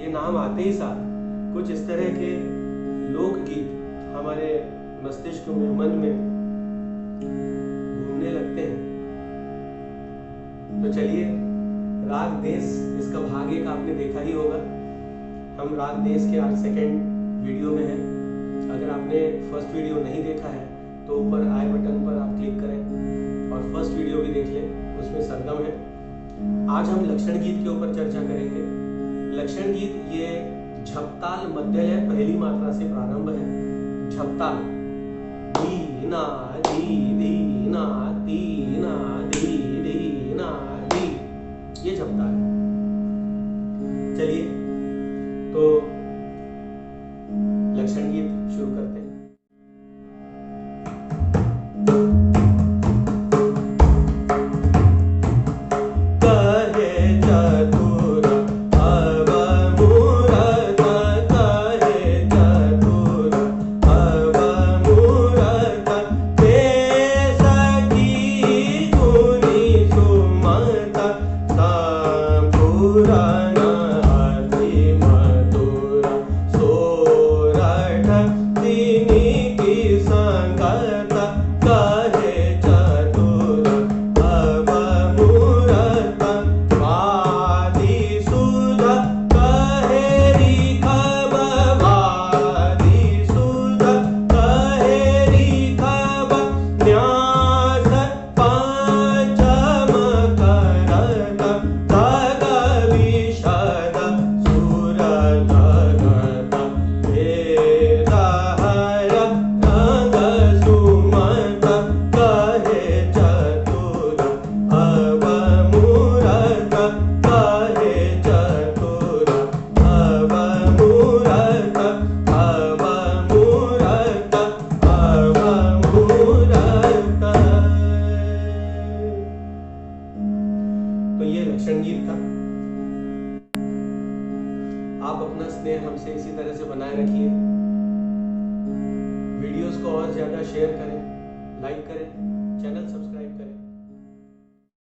ये नाम आते ही साथ कुछ इस तरह के लोकगीत हमारे मस्तिष्क में, मन में घूमने लगते हैं। तो चलिए, राग देश इसका भाग एक आपने देखा ही होगा। हम राग देश के आज सेकंड वीडियो में हैं। अगर आपने फर्स्ट वीडियो नहीं देखा है तो ऊपर आई बटन पर आप क्लिक करें और फर्स्ट वीडियो भी देख लें, उसमें सरगम है। आज हम लक्षण गीत के ऊपर चर्चा करेंगे। लक्षण गीत ये झपताल मध्यलय पहली मात्रा से प्रारंभ है। झपताल धी ना धी धी ना ती ना धी धी ना धी, ये झपताल है। चलिए तो लक्षण गीत शुरू करते हैं। आप अपना स्नेह हमसे इसी तरह से बनाए रखिए। वीडियोस को और ज्यादा शेयर करें, लाइक करें, चैनल सब्सक्राइब